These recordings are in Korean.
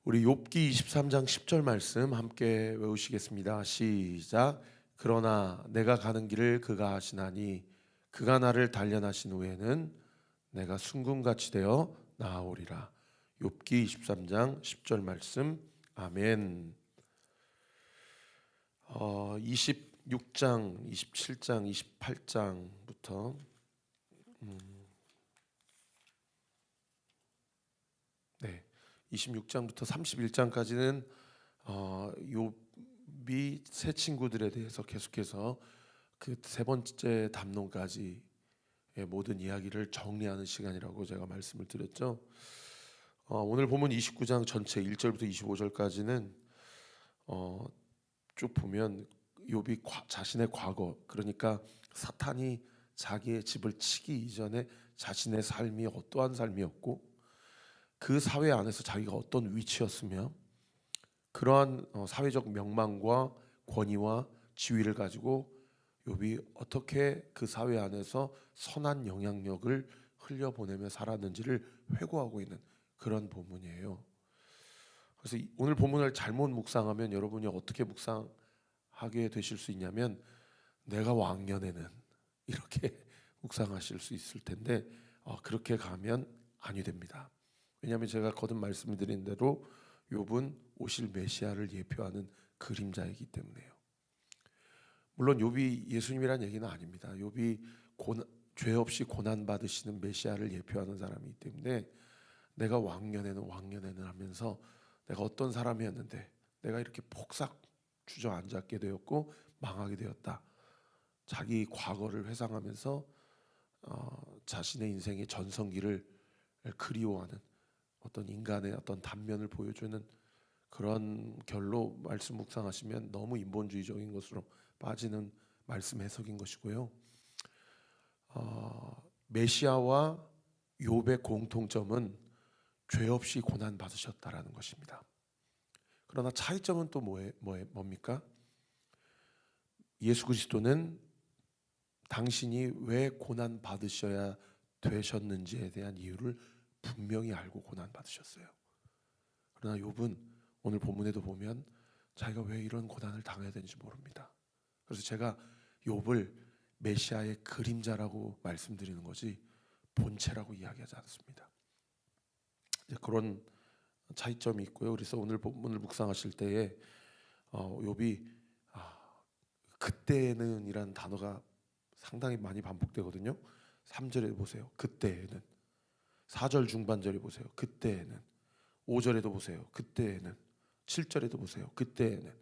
우리 욥기 23장 10절 말씀 함께 외우시겠습니다. 시작. 그러나 내가 가는 길을 그가 아시나니 그가 나를 단련하신 후에는 내가 순금같이 되어 나아오리라. 욥기 23장 10절 말씀. 아멘. 26장, 27장, 28장부터 네, 26장부터 31장까지는 욥이 세 친구들에 대해서 계속해서 그 세 번째 담론까지 모든 이야기를 정리하는 시간이라고 제가 말씀을 드렸죠. 오늘 보면 29장 전체 1절부터 25절까지는 쭉 보면 욥이 자신의 과거, 그러니까 사탄이 자기의 집을 치기 이전에 자신의 삶이 어떠한 삶이었고 그 사회 안에서 자기가 어떤 위치였으며 그러한 사회적 명망과 권위와 지위를 가지고 욥이 어떻게 그 사회 안에서 선한 영향력을 흘려보내며 살았는지를 회고하고 있는 그런 본문이에요. 그래서 오늘 본문을 잘못 묵상하면 여러분이 어떻게 묵상하게 되실 수 있냐면 내가 왕년에는 이렇게 묵상하실 수 있을 텐데 그렇게 가면 아니 됩니다. 왜냐하면 제가 거듭 말씀드린 대로 욥은 오실 메시아를 예표하는 그림자이기 때문에요. 물론 욥이 예수님이란 얘기는 아닙니다. 욥이 죄 없이 고난 받으시는 메시아를 예표하는 사람이기 때문에 내가 왕년에는 하면서 내가 어떤 사람이었는데 내가 이렇게 폭삭 주저앉게 되었고 망하게 되었다. 자기 과거를 회상하면서 자신의 인생의 전성기를 그리워하는 어떤 인간의 어떤 단면을 보여주는 그런 결로 말씀 묵상하시면 너무 인본주의적인 것으로 빠지는 말씀 해석인 것이고요. 메시아와 욥의 공통점은 죄 없이 고난 받으셨다라는 것입니다. 그러나 차이점은 또 뭡니까? 예수 그리스도는 당신이 왜 고난 받으셔야 되셨는지에 대한 이유를 분명히 알고 고난 받으셨어요. 그러나 욥은 오늘 본문에도 보면 자기가 왜 이런 고난을 당해야 되는지 모릅니다. 그래서 제가 욥을 메시아의 그림자라고 말씀드리는 거지 본체라고 이야기하지 않습니다. 그런 차이점이 있고요. 그래서 오늘 본문을 묵상하실 때에 욥이 그때는 이란 단어가 상당히 많이 반복되거든요. 3절에 보세요. 그때에는. 4절 중반절에 보세요. 그때에는. 5절에도 보세요. 그때에는. 7절에도 보세요. 그때에는.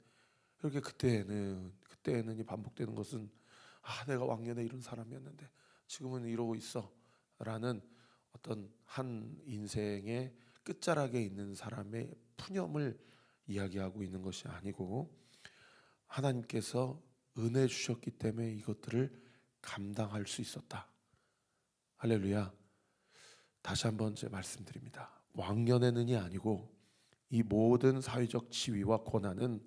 이렇게 그때에는이 반복되는 것은 내가 왕년에 이런 사람이었는데 지금은 이러고 있어 라는 어떤 한 인생의 끝자락에 있는 사람의 푸념을 이야기하고 있는 것이 아니고 하나님께서 은혜 주셨기 때문에 이것들을 감당할 수 있었다. 할렐루야. 다시 한번 제 말씀드립니다. 왕년에는이 아니고 이 모든 사회적 지위와 권한은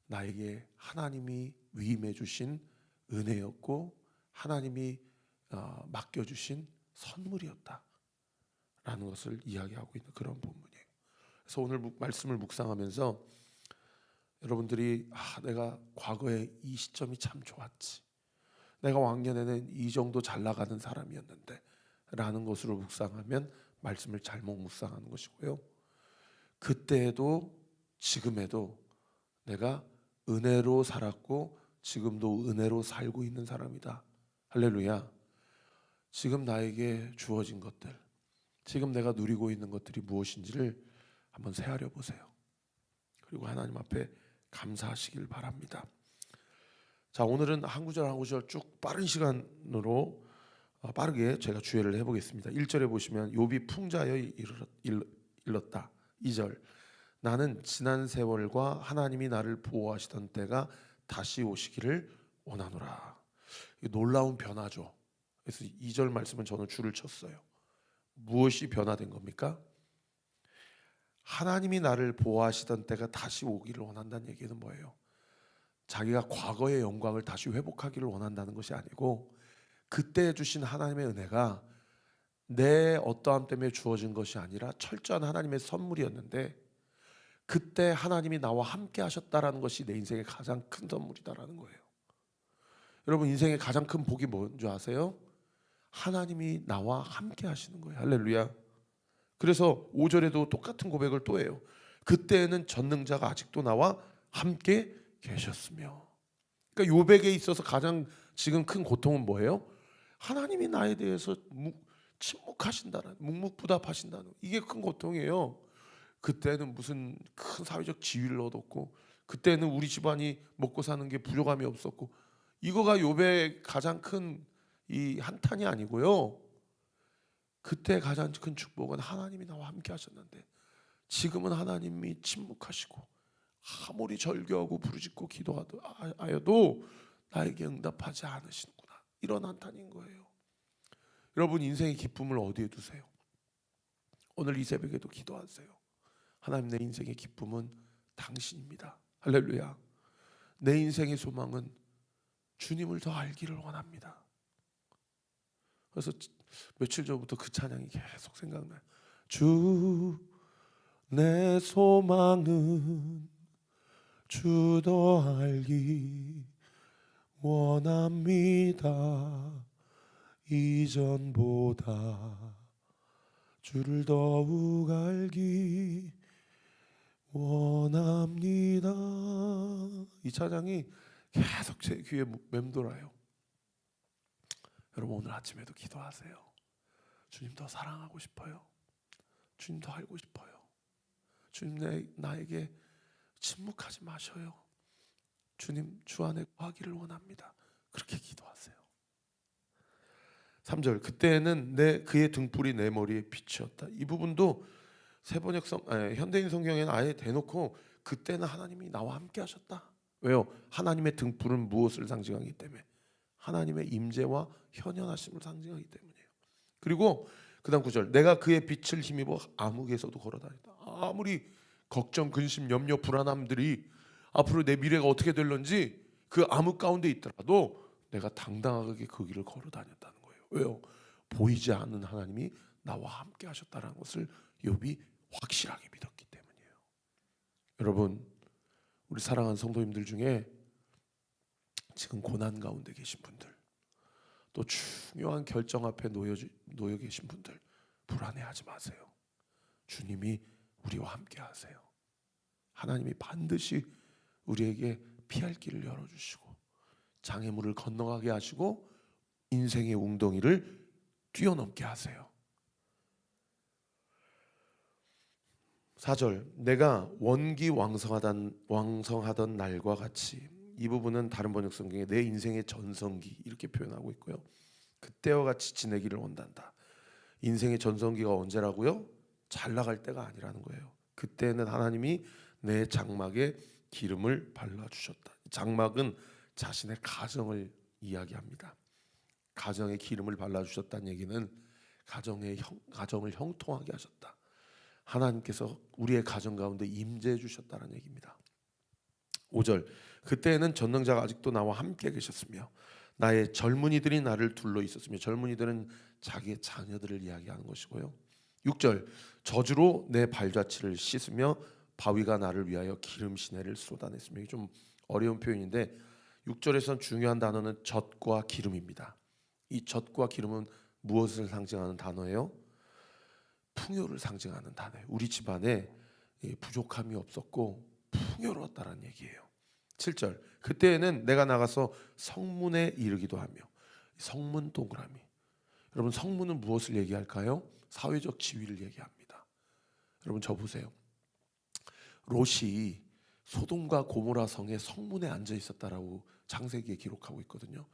나에게 하나님이 위임해 주신 은혜였고 하나님이 맡겨주신 선물이었다 라는 것을 이야기하고 있는 그런 본문이에요. 그래서 오늘 말씀을 묵상하면서 여러분들이 내가 과거에 이 시점이 참 좋았지, 내가 왕년에는 이 정도 잘 나가는 사람이었는데 라는 것으로 묵상하면 말씀을 잘못 묵상하는 것이고요. 그때에도 지금에도 내가 은혜로 살았고 지금도 은혜로 살고 있는 사람이다. 할렐루야. 지금 나에게 주어진 것들, 지금 내가 누리고 있는 것들이 무엇인지를 한번 새하려 보세요. 그리고 하나님 앞에 감사하시길 바랍니다. 자, 오늘은 한 구절 한 구절 쭉 빠른 시간으로 빠르게 제가 주의를 해보겠습니다. 1절에 보시면 욥이 풍자여 일렀다. 2절 나는 지난 세월과 하나님이 나를 보호하시던 때가 다시 오시기를 원하노라. 놀라운 변화죠. 그래서 2절 말씀은 저는 줄을 쳤어요. 무엇이 변화된 겁니까? 하나님이 나를 보호하시던 때가 다시 오기를 원한다는 얘기는 뭐예요? 자기가 과거의 영광을 다시 회복하기를 원한다는 것이 아니고 그때 주신 하나님의 은혜가 내 어떠함 때문에 주어진 것이 아니라 철저한 하나님의 선물이었는데 그때 하나님이 나와 함께 하셨다라는 것이 내 인생의 가장 큰 선물이다라는 거예요. 여러분, 인생의 가장 큰 복이 뭔지 아세요? 하나님이 나와 함께 하시는 거예요. 할렐루야. 그래서 5절에도 똑같은 고백을 또 해요. 그때에는 전능자가 아직도 나와 함께 계셨으며. 그러니까 욥에게 있어서 가장 지금 큰 고통은 뭐예요? 하나님이 나에 대해서 침묵하신다는, 묵묵부답하신다는, 이게 큰 고통이에요. 그때는 무슨 큰 사회적 지위를 얻었고, 그때는 우리 집안이 먹고 사는 게 부족함이 없었고, 이거가 욥의 가장 큰 이 한탄이 아니고요. 그때 가장 큰 축복은 하나님이 나와 함께 하셨는데, 지금은 하나님이 침묵하시고 아무리 절규하고 부르짖고 기도하여도 나에게 응답하지 않으시는구나, 이런 한탄인 거예요. 여러분, 인생의 기쁨을 어디에 두세요? 오늘 이 새벽에도 기도하세요. 하나님, 내 인생의 기쁨은 당신입니다. 할렐루야. 내 인생의 소망은 주님을 더 알기를 원합니다. 그래서 며칠 전부터 그 찬양이 계속 생각나요. 주, 내 소망은 주 더 알기 원합니다. 이전보다 주를 더욱 알기 원합니다. 이 찬양이 계속 제 귀에 맴돌아요. 여러분, 오늘 아침에도 기도하세요. 주님 더 사랑하고 싶어요. 주님 더 알고 싶어요. 주님, 나에게 침묵하지 마셔요. 주님, 주 안에 거하기를 원합니다. 그렇게 기도하세요. 3절, 그때는 그의 등불이 내 머리에 빛이었다. 이 부분도 현대인 성경에는 아예 대놓고 그때는 하나님이 나와 함께 하셨다. 왜요? 하나님의 등불은 무엇을 상징하기 때문에? 하나님의 임재와 현현하심을 상징하기 때문이에요. 그리고 그 다음 9절, 내가 그의 빛을 힘입어 암흑에서도 걸어다니다. 아무리 걱정, 근심, 염려, 불안함들이 앞으로 내 미래가 어떻게 될런지 그 암흑 가운데 있더라도 내가 당당하게 그 길을 걸어다녔다는 거예요. 왜요? 보이지 않는 하나님이 나와 함께 하셨다는 것을 욥이 확실하게 믿었기 때문이에요. 여러분, 우리 사랑하는 성도님들 중에 지금 고난 가운데 계신 분들, 또 중요한 결정 앞에 놓여 계신 분들, 불안해하지 마세요. 주님이 우리와 함께 하세요. 하나님이 반드시 우리에게 피할 길을 열어주시고 장애물을 건너가게 하시고 인생의 웅덩이를 뛰어넘게 하세요. 4절, 내가 원기 왕성하던 날과 같이. 이 부분은 다른 번역 성경에 내 인생의 전성기 이렇게 표현하고 있고요. 그때와 같이 지내기를 원한다. 인생의 전성기가 언제라고요? 잘 나갈 때가 아니라는 거예요. 그때는 하나님이 내 장막에 기름을 발라주셨다. 장막은 자신의 가정을 이야기합니다. 가정에 기름을 발라주셨다는 얘기는 가정을 형통하게 하셨다. 하나님께서 우리의 가정 가운데 임재해 주셨다는 얘기입니다. 5절, 그때에는 전능자가 아직도 나와 함께 계셨으며 나의 젊은이들이 나를 둘러 있었으며. 젊은이들은 자기의 자녀들을 이야기하는 것이고요. 6절, 저주로 내 발자취를 씻으며 바위가 나를 위하여 기름 시내를 쏟아냈으며. 이게 좀 어려운 표현인데 6절에선 중요한 단어는 젖과 기름입니다. 이 젖과 기름은 무엇을 상징하는 단어예요? 풍요를 상징하는 단어예요. 우리 집안에 부족함이 없었고 풍요로웠다는 얘기예요. 7절, 그때에는 내가 나가서 성문에 이르기도 하며. 성문 동그라미. 여러분, 성문은 무엇을 얘기할까요? 사회적 지위를 얘기합니다. 여러분, 저 보세요. 롯이 소돔과 고모라 성의 성문에 앉아 있었다라고 창세기에 기록하고 있거든요.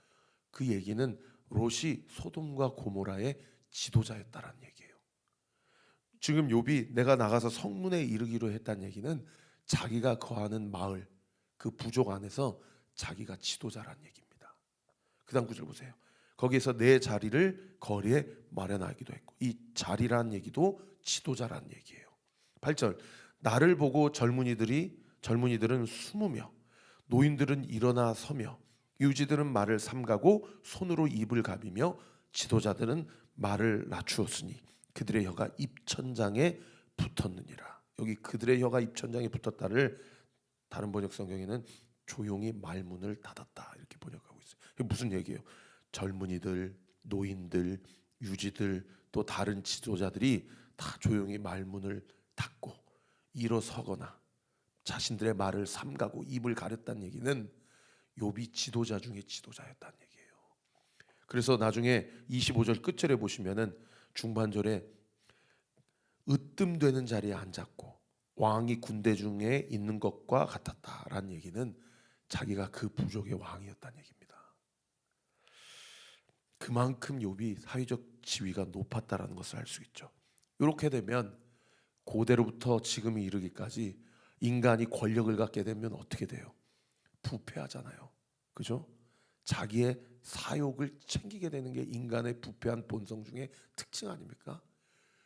그 얘기는 롯이 소돔과 고모라의 지도자였다라는 얘기예요. 지금 욥이 내가 나가서 성문에 이르기로 했다는 얘기는 자기가 거하는 마을, 그 부족 안에서 자기가 지도자라는 얘기입니다. 그 다음 구절 보세요. 거기에서 내 자리를 거리에 마련하기도 했고. 이 자리라는 얘기도 지도자라는 얘기예요. 8절, 나를 보고 젊은이들은 숨으며 노인들은 일어나 서며 유지들은 말을 삼가고 손으로 입을 가비며 지도자들은 말을 낮추었으니 그들의 혀가 입천장에 붙었느니라. 여기 그들의 혀가 입천장에 붙었다를 다른 번역 성경에는 조용히 말문을 닫았다 이렇게 번역하고 있어요. 이게 무슨 얘기예요? 젊은이들, 노인들, 유지들 또 다른 지도자들이 다 조용히 말문을 닫고 일어서거나 자신들의 말을 삼가고 입을 가렸다는 얘기는 욥이 지도자 중에 지도자였다는 얘기예요. 그래서 나중에 25절 끝절에 보시면은 중반절에 으뜸되는 자리에 앉았고 왕이 군대 중에 있는 것과 같았다라는 얘기는 자기가 그 부족의 왕이었다는 얘기입니다. 그만큼 욥이 사회적 지위가 높았다라는 것을 알 수 있죠. 이렇게 되면 고대로부터 지금이 이르기까지 인간이 권력을 갖게 되면 어떻게 돼요? 부패하잖아요. 그죠? 자기의 사욕을 챙기게 되는 게 인간의 부패한 본성 중에 특징 아닙니까?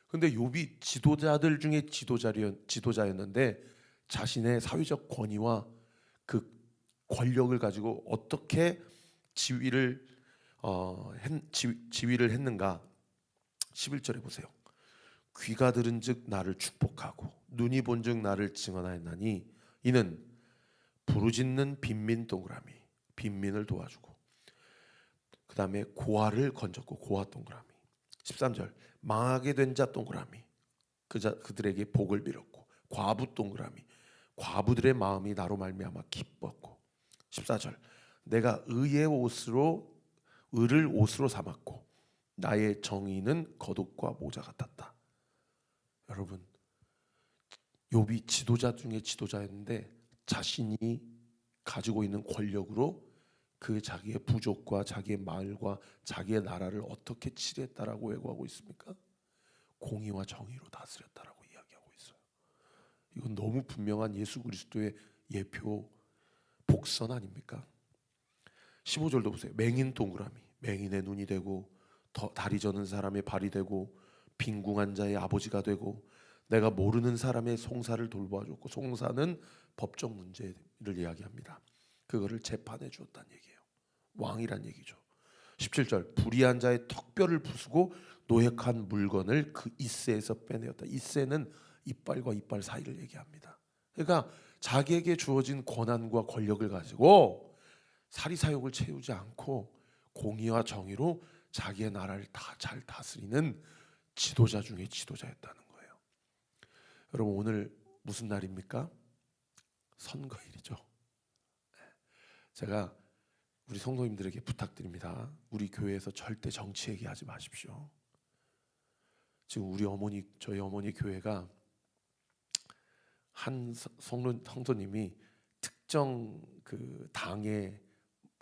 근데 욥이 지도자들 중에 지도자였는데 자신의 사회적 권위와 그 권력을 가지고 어떻게 지위를 했는가? 11절에 보세요. 귀가 들은즉 나를 축복하고 눈이 본즉 나를 증언하였나니 이는 부르짖는 빈민 동그라미 빈민을 도와주고 그 다음에 고아를 건졌고 고아 동그라미 13절 망하게 된 자 동그라미 그들에게 복을 빌었고 과부 동그라미 과부들의 마음이 나로 말미암아 기뻤고 14절 내가 의의 의를 옷으로 삼았고 나의 정의는 겉옷과 모자 같았다. 여러분 욥이 지도자 중에 지도자였는데 자신이 가지고 있는 권력으로 그 자기의 부족과 자기의 마을과 자기의 나라를 어떻게 치료했다라고 예고하고 있습니까? 공의와 정의로 다스렸다라고 이야기하고 있어요. 이건 너무 분명한 예수 그리스도의 예표 복선 아닙니까? 15절도 보세요. 맹인 동그라미 맹인의 눈이 되고 다리 저는 사람의 발이 되고 빈궁한 자의 아버지가 되고 내가 모르는 사람의 송사를 돌봐줬고 송사는 법적 문제를 이야기합니다. 그거를 재판해 주었다는 얘기예요. 왕이란 얘기죠. 17절 불의한 자의 턱뼈를 부수고 노획한 물건을 그 이새에서 빼내었다. 이새는 이빨과 이빨 사이를 얘기합니다. 그러니까 자기에게 주어진 권한과 권력을 가지고 사리사욕을 채우지 않고 공의와 정의로 자기의 나라를 다 잘 다스리는 지도자 중에 지도자였다는 거예요. 여러분 오늘 무슨 날입니까? 선거일이죠. 제가 우리 성도님들에게 부탁드립니다. 우리 교회에서 절대 정치 얘기하지 마십시오. 지금 저희 어머니 교회가 한 성도님이 특정 그 당의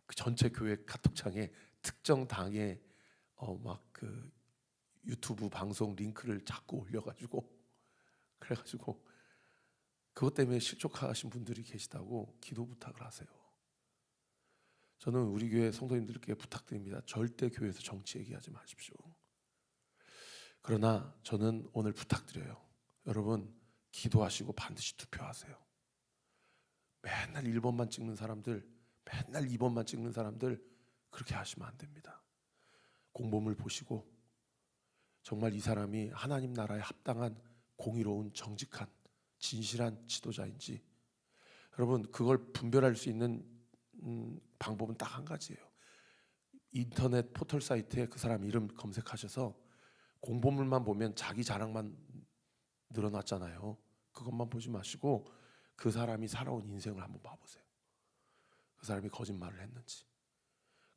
그 전체 교회 카톡창에 특정 당의 막 그 유튜브 방송 링크를 자꾸 올려가지고 그래가지고 그것 때문에 실족하신 분들이 계시다고 기도 부탁을 하세요. 저는 우리 교회 성도님들께 부탁드립니다. 절대 교회에서 정치 얘기하지 마십시오. 그러나 저는 오늘 부탁드려요. 여러분 기도하시고 반드시 투표하세요. 맨날 1번만 찍는 사람들, 맨날 2번만 찍는 사람들 그렇게 하시면 안 됩니다. 공범을 보시고 정말 이 사람이 하나님 나라에 합당한 공의로운 정직한 진실한 지도자인지 여러분 그걸 분별할 수 있는 방법은 딱 한 가지예요. 인터넷 포털 사이트에 그 사람 이름 검색하셔서 공보물만 보면 자기 자랑만 늘어났잖아요. 그것만 보지 마시고 그 사람이 살아온 인생을 한번 봐보세요. 그 사람이 거짓말을 했는지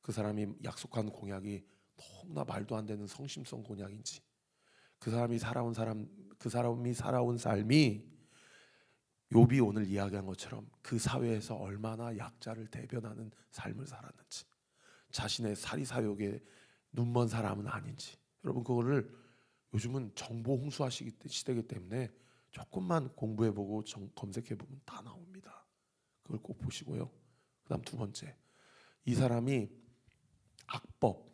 그 사람이 약속한 공약이 너무나 말도 안 되는 성심성 공약인지 그 사람이 살아온 삶이 욥이 오늘 이야기한 것처럼 그 사회에서 얼마나 약자를 대변하는 삶을 살았는지 자신의 사리사욕에 눈먼 사람은 아닌지 여러분 그거를 요즘은 정보 홍수하시기 시대이기 때문에 조금만 공부해보고 검색해보면 다 나옵니다. 그걸 꼭 보시고요. 그 다음 두 번째 이 사람이 악법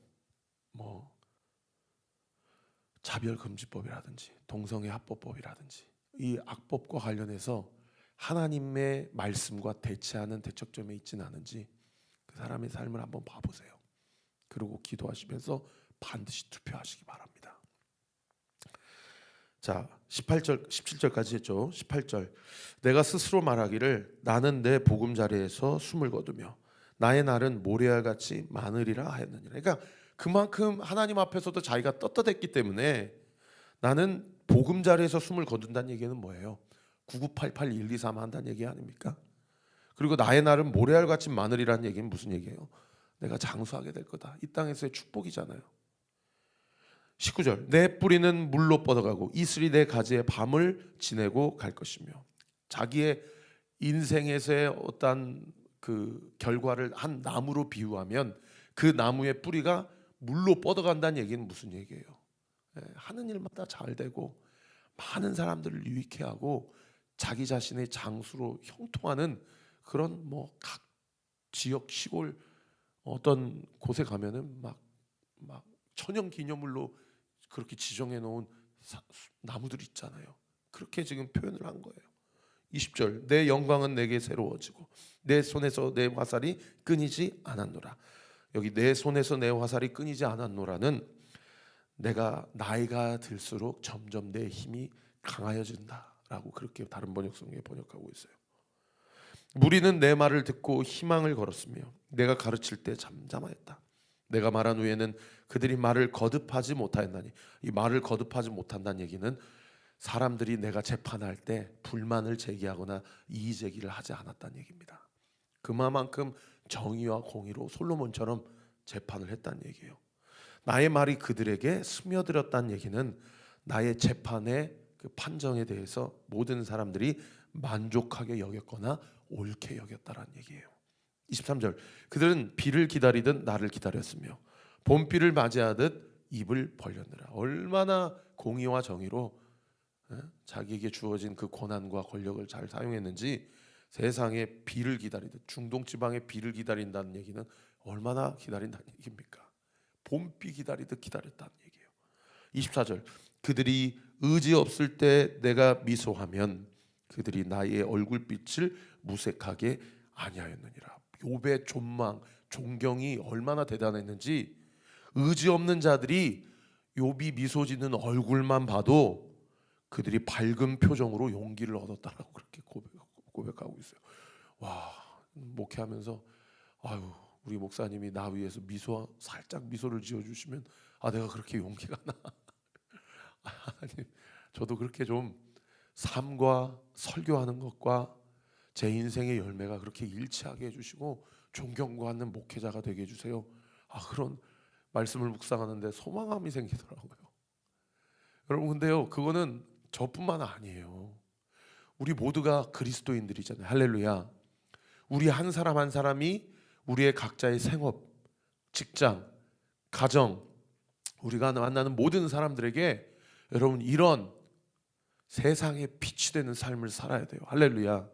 차별금지법이라든지 동성애 합법법이라든지 이 악법과 관련해서 하나님의 말씀과 대치하는 대척점에 있지는 않은지 그 사람의 삶을 한번 봐보세요. 그리고 기도하시면서 반드시 투표하시기 바랍니다. 자, 18절 17절까지 했죠. 18절. 내가 스스로 말하기를 나는 내 보금자리에서 숨을 거두며 나의 날은 모래알같이 많으리라 하였느니라. 그러니까 그만큼 하나님 앞에서도 자기가 떳떳했기 때문에 나는 보금자리에서 숨을 거둔다는 얘기는 뭐예요? 9988123 한다는 얘기 아닙니까? 그리고 나의 날은 모래알같이 많으리라는 얘기는 무슨 얘기예요? 내가 장수하게 될 거다. 이 땅에서의 축복이잖아요. 19절. 내 뿌리는 물로 뻗어가고 이슬이 내 가지에 밤을 지내고 갈 것이며. 자기의 인생에서의 어떤 그 결과를 한 나무로 비유하면 그 나무의 뿌리가 물로 뻗어간다는 얘기는 무슨 얘기예요? 하는 일마다 잘 되고 많은 사람들을 유익해 하고 자기 자신의 장수로 형통하는 그런 뭐 각 지역 시골 어떤 곳에 가면은 막 천연 기념물로 그렇게 지정해 놓은 나무들 있잖아요. 그렇게 지금 표현을 한 거예요. 20절. 내 영광은 내게 새로워지고 내 손에서 내 화살이 끊이지 않았노라. 여기 내 손에서 내 화살이 끊이지 않았노라는 내가 나이가 들수록 점점 내 힘이 강하여진다라고 그렇게 다른 번역성에 번역하고 있어요. 무리는 내 말을 듣고 희망을 걸었으며 내가 가르칠 때 잠잠하였다. 내가 말한 후에는 그들이 말을 거듭하지 못하였나니, 이 말을 거듭하지 못한다는 얘기는 사람들이 내가 재판할 때 불만을 제기하거나 이의 제기를 하지 않았다는 얘기입니다. 그만큼 정의와 공의로 솔로몬처럼 재판을 했다는 얘기예요. 나의 말이 그들에게 스며들었다는 얘기는 나의 재판의 그 판정에 대해서 모든 사람들이 만족하게 여겼거나 옳게 여겼다라는 얘기예요. 23절. 그들은 비를 기다리듯 나를 기다렸으며 봄비를 맞이하듯 입을 벌렸느라. 얼마나 공의와 정의로 자기에게 주어진 그 권한과 권력을 잘 사용했는지. 세상에 비를 기다리듯, 중동 지방에 비를 기다린다는 얘기는 얼마나 기다린다는 얘기입니까? 봄비 기다리듯 기다렸다는 얘기예요. 24절. 그들이 의지 없을 때 내가 미소하면 그들이 나의 얼굴빛을 무색하게 아니하였느니라. 욥의 존망, 존경이 얼마나 대단했는지, 의지 없는 자들이 욥이 미소 짓는 얼굴만 봐도 그들이 밝은 표정으로 용기를 얻었다라고 그렇게 고백하고 있어요. 와, 목회하면서 아유, 우리 목사님이 나 위해서 살짝 미소를 지어주시면 내가 그렇게 용기가 나. 아니, 저도 그렇게 좀 삶과 설교하는 것과 제 인생의 열매가 그렇게 일치하게 해주시고 존경받는 목회자가 되게 해주세요. 그런 말씀을 묵상하는데 소망감이 생기더라고요. 여러분, 근데요, 그거는 저뿐만 아니에요. 우리 모두가 그리스도인들이잖아요. 할렐루야. 우리 한 사람 한 사람이 우리의 각자의 생업, 직장, 가정, 우리가 만나는 모든 사람들에게 여러분 이런 세상에 빛이 되는 삶을 살아야 돼요. 할렐루야.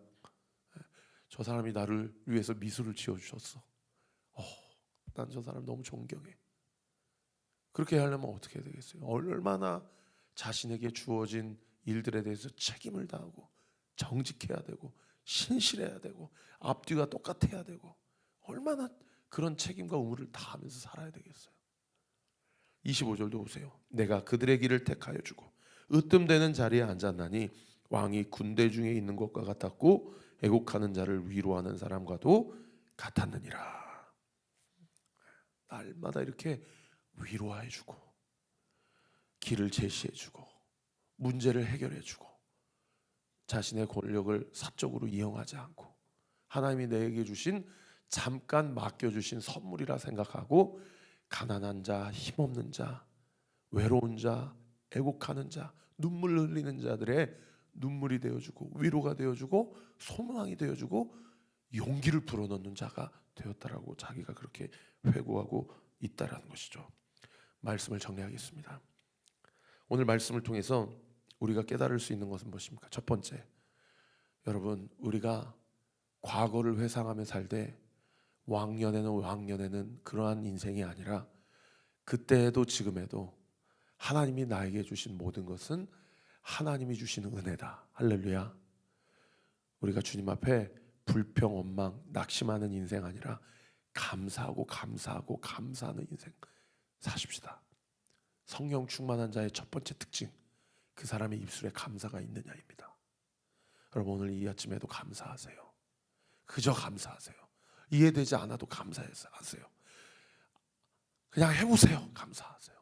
저 사람이 나를 위해서 미소를 지어주셨어. 난 저 사람 너무 존경해. 그렇게 하려면 어떻게 해야 되겠어요? 얼마나 자신에게 주어진 일들에 대해서 책임을 다하고 정직해야 되고 신실해야 되고 앞뒤가 똑같아야 되고 얼마나 그런 책임과 의무를 다하면서 살아야 되겠어요. 25절도 보세요. 내가 그들의 길을 택하여 주고 으뜸되는 자리에 앉았나니 왕이 군대 중에 있는 것과 같았고 애곡하는 자를 위로하는 사람과도 같았느니라. 날마다 이렇게 위로해주고 길을 제시해주고 문제를 해결해주고 자신의 권력을 사적으로 이용하지 않고 하나님이 내게 주신 잠깐 맡겨주신 선물이라 생각하고 가난한 자, 힘없는 자, 외로운 자, 애곡하는 자, 눈물 흘리는 자들의 눈물이 되어주고 위로가 되어주고 소망이 되어주고 용기를 불어넣는 자가 되었다라고 자기가 그렇게 회고하고 있다라는 것이죠. 말씀을 정리하겠습니다. 오늘 말씀을 통해서 우리가 깨달을 수 있는 것은 무엇입니까? 첫 번째, 여러분, 우리가 과거를 회상하며 살되 왕년에는 그러한 인생이 아니라 그때에도 지금에도 하나님이 나에게 주신 모든 것은 하나님이 주시는 은혜다. 할렐루야. 우리가 주님 앞에 불평, 원망, 낙심하는 인생 아니라 감사하고 감사하는 인생 사십시다. 성령 충만한 자의 첫 번째 특징, 그 사람의 입술에 감사가 있느냐입니다. 여러분, 오늘 이 아침에도 감사하세요. 그저 감사하세요. 이해되지 않아도 감사하세요. 그냥 해보세요. 감사하세요.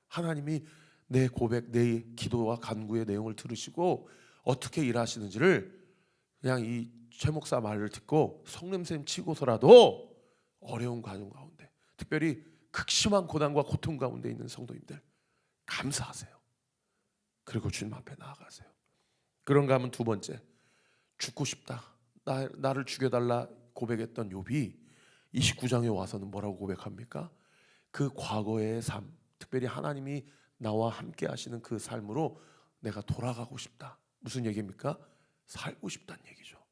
하나님이 내 고백, 내 기도와 간구의 내용을 들으시고 어떻게 일하시는지를 그냥 이 최 목사 말을 듣고 성냄샘 치고서라도 어려운 과정 가운데, 특별히 극심한 고난과 고통 가운데 있는 성도님들, 감사하세요. 그리고 주님 앞에 나아가세요. 그런가 하면 두 번째, 죽고 싶다, 나를 죽여달라 고백했던 욥이 29장에 와서는 뭐라고 고백합니까? 그 과거의 삶, 특별히 하나님이 나와 함께 하시는 그 삶으로 내가 돌아가고 싶다. 무슨 얘기입니까? 살고 싶다는 얘기죠.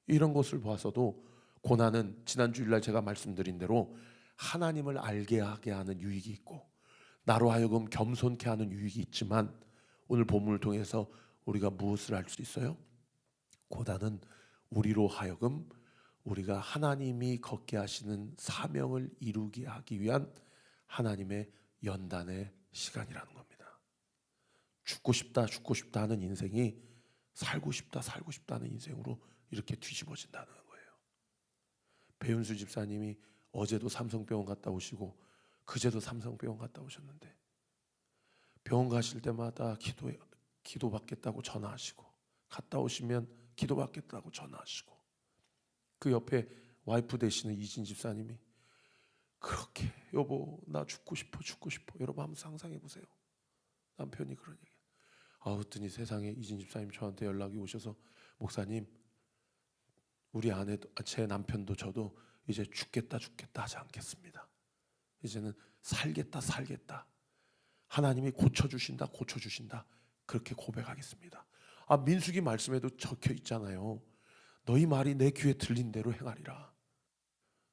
이런 것을 봐서도 고난은 지난 주일날 제가 말씀드린 대로 하나님을 알게 하게 하는 유익이 있고 나로 하여금 겸손케 하는 유익이 있지만, 오늘 본문을 통해서 우리가 무엇을 알 수 있어요? 고난은 우리로 하여금 우리가 하나님이 걷게 하시는 사명을 이루게 하기 위한 하나님의 연단의 시간이라는 겁니다. 죽고 싶다 하는 인생이 살고 싶다 하는 인생으로 이렇게 뒤집어진다는 거예요. 배윤수 집사님이 어제도 삼성병원 갔다 오시고 그제도 삼성병원 갔다 오셨는데, 병원 가실 때마다 기도 받겠다고 전화하시고, 갔다 오시면 기도 받겠다고 전화하시고, 그 옆에 와이프 되시는 이진 집사님이 그렇게 여보 나 죽고 싶어. 여러분 한번 상상해 보세요. 남편이 그런 얘기. 그랬더니 세상에 이진 집사님 저한테 연락이 오셔서, 목사님 우리 아내도, 제 남편도 저도 이제 죽겠다 하지 않겠습니다. 이제는 살겠다. 하나님이 고쳐주신다 그렇게 고백하겠습니다. 민수기 말씀에도 적혀 있잖아요. 너희 말이 내 귀에 들린 대로 행하리라.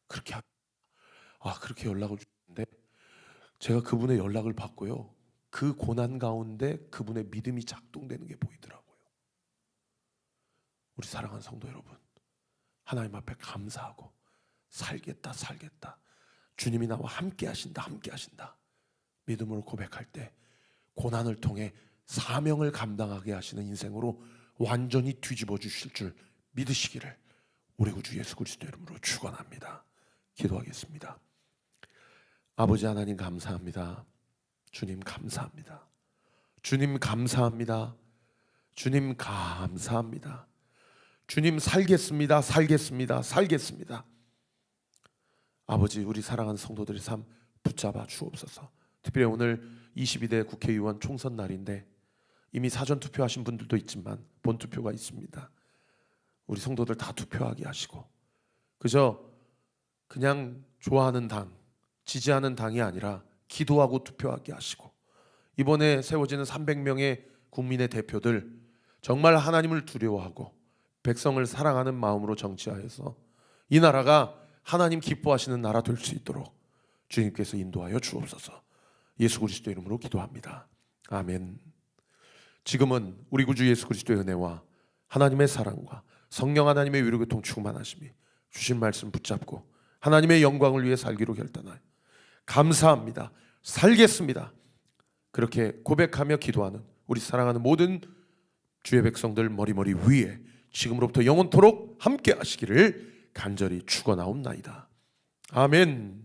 그렇게 연락을 주는데, 제가 그분의 연락을 받고요, 그 고난 가운데 그분의 믿음이 작동되는 게 보이더라고요. 우리 사랑하는 성도 여러분, 하나님 앞에 감사하고 살겠다. 주님이 나와 함께 하신다. 믿음으로 고백할 때 고난을 통해 사명을 감당하게 하시는 인생으로 완전히 뒤집어 주실 줄 믿으시기를 우리 구주 예수 그리스도 이름으로 축원합니다. 기도하겠습니다. 아버지 하나님 감사합니다. 주님 감사합니다. 주님 감사합니다. 주님 감사합니다. 주님 살겠습니다. 아버지, 우리 사랑하는 성도들의 삶 붙잡아 주옵소서. 특별히 오늘 22대 국회의원 총선 날인데 이미 사전 투표하신 분들도 있지만 본 투표가 있습니다. 우리 성도들 다 투표하게 하시고, 그냥 좋아하는 당, 지지하는 당이 아니라 기도하고 투표하게 하시고, 이번에 세워지는 300명의 국민의 대표들 정말 하나님을 두려워하고 백성을 사랑하는 마음으로 정치하여서 이 나라가 하나님 기뻐하시는 나라 될 수 있도록 주님께서 인도하여 주옵소서. 예수 그리스도 이름으로 기도합니다. 아멘. 지금은 우리 구주 예수 그리스도의 은혜와 하나님의 사랑과 성령 하나님의 위로교통 충만하심이 주신 말씀 붙잡고 하나님의 영광을 위해 살기로 결단하여 감사합니다. 살겠습니다. 그렇게 고백하며 기도하는 우리 사랑하는 모든 주의 백성들 머리 위에 지금으로부터 영원토록 함께 하시기를 간절히 축원하옵나이다. 아멘.